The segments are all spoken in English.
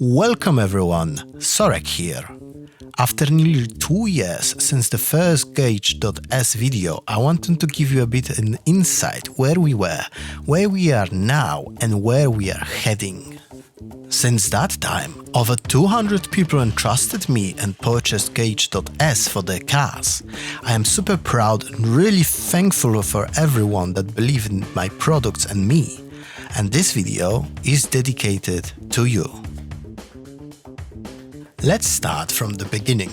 Welcome everyone, Sorek here. After nearly 2 years since the first Gauge.s video, I wanted to give you a bit of an insight where we were, where we are now and where we are heading. Since that time, over 200 people entrusted me and purchased Gauge.s for their cars. I am super proud and really thankful for everyone that believed in my products and me. And this video is dedicated to you. Let's start from the beginning.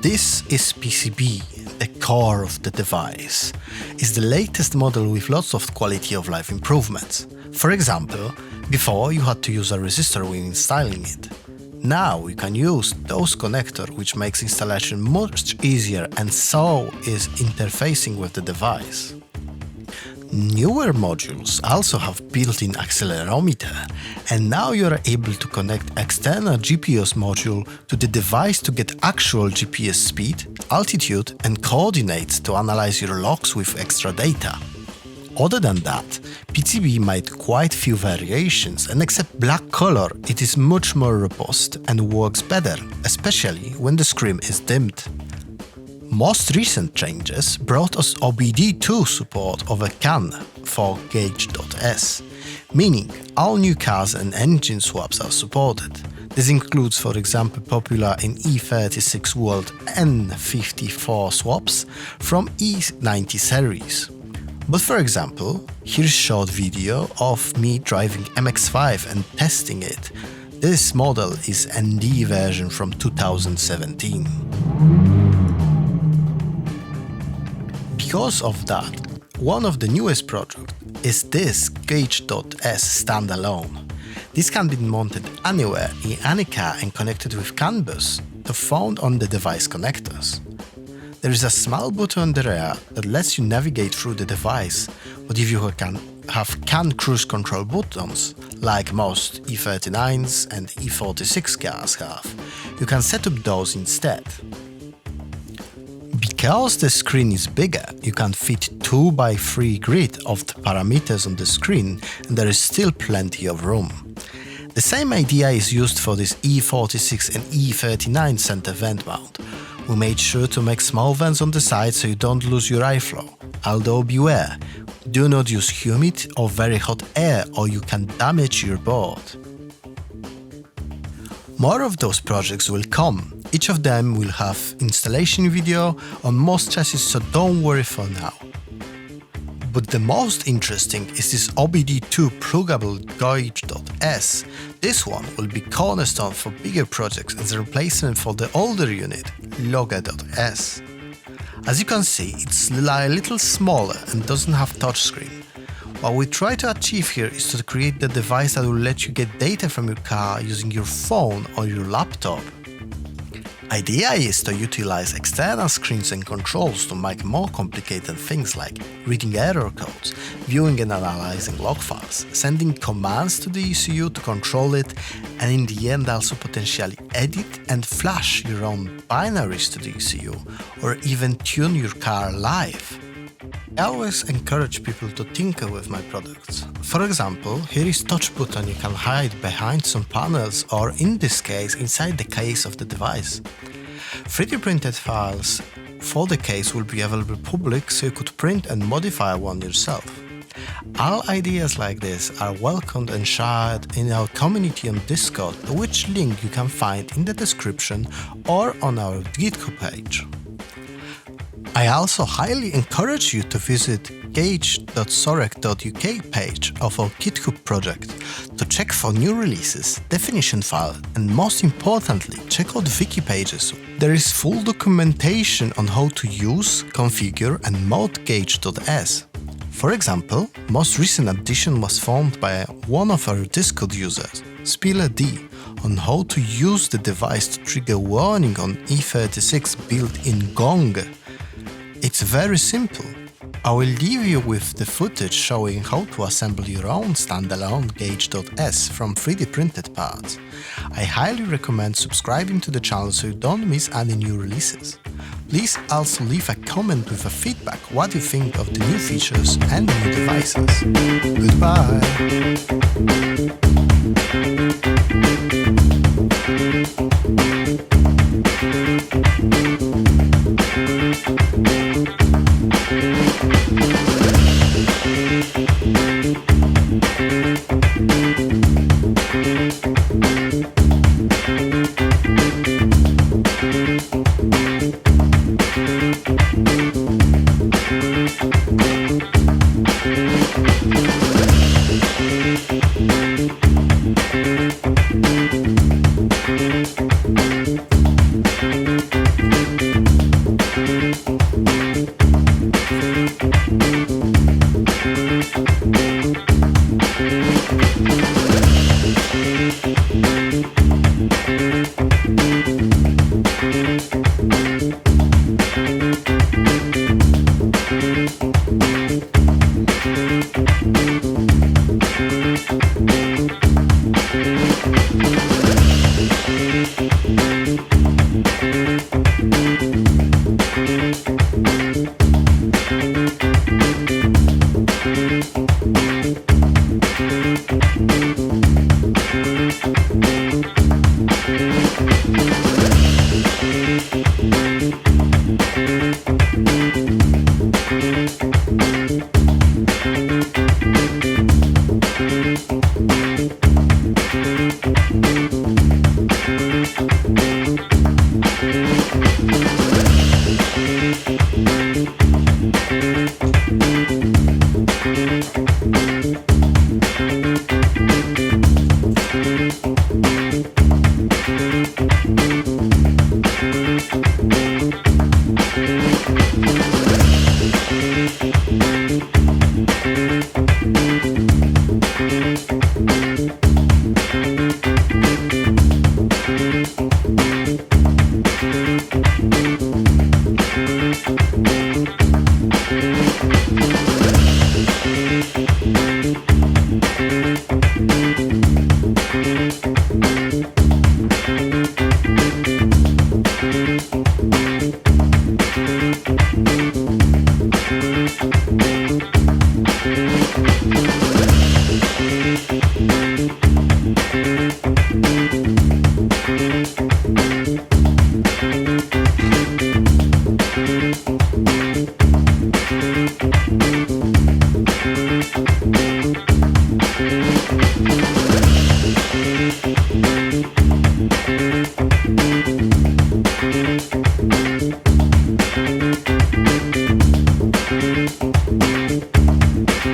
This is PCB, the core of the device. It's the latest model with lots of quality of life improvements. For example, before you had to use a resistor when installing it. Now you can use those connectors, which makes installation much easier and so is interfacing with the device. Newer modules also have built-in accelerometer, and now you are able to connect external GPS module to the device to get actual GPS speed, altitude and coordinates to analyze your logs with extra data. Other than that, PCB made quite few variations, and except black color, it is much more robust and works better, especially when the screen is dimmed. Most recent changes brought us OBD2 support over CAN for Gauge.s, meaning all new cars and engine swaps are supported. This includes, for example, popular in E36 World N54 swaps from E90 series. But for example, here's a short video of me driving MX-5 and testing it. This model is ND version from 2017. Because of that, one of the newest projects is this Gauge.s standalone. This can be mounted anywhere in any car and connected with CAN bus found on the device connectors. There is a small button on the rear that lets you navigate through the device, but if you can have CAN cruise control buttons, like most E39s and E46 cars have, you can set up those instead. Because the screen is bigger, you can fit 2x3 grid of the parameters on the screen, and there is still plenty of room. The same idea is used for this E46 and E39 center vent mount. We made sure to make small vents on the side so you don't lose your airflow. Although beware, do not use humid or very hot air or you can damage your board. More of those projects will come. Each of them will have installation video on most chassis, so don't worry for now. But the most interesting is this OBD2 pluggable Gauge.s. This one will be cornerstone for bigger projects as a replacement for the older unit, Logger.s. As you can see, it's a little smaller and doesn't have touchscreen. What we try to achieve here is to create the device that will let you get data from your car using your phone or your laptop. Idea is to utilize external screens and controls to make more complicated things like reading error codes, viewing and analyzing log files, sending commands to the ECU to control it, and in the end also potentially edit and flash your own binaries to the ECU, or even tune your car live. I always encourage people to tinker with my products. For example, here is touch button you can hide behind some panels or in this case inside the case of the device. 3D printed files for the case will be available public so you could print and modify one yourself. All ideas like this are welcomed and shared in our community on Discord, which link you can find in the description or on our GitHub page. I also highly encourage you to visit gauge.sorek.uk page of our GitHub project to check for new releases, definition file, and most importantly, check out wiki pages. There is full documentation on how to use, configure and mod Gauge.s. For example, most recent addition was found by one of our Discord users, SpillerD, on how to use the device to trigger warning on E36 built-in gong. It's very simple. I will leave you with the footage showing how to assemble your own standalone Gauge.s from 3D printed parts. I highly recommend subscribing to the channel so you don't miss any new releases. Please also leave a comment with a feedback what you think of the new features and new devices. Goodbye!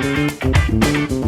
Bye.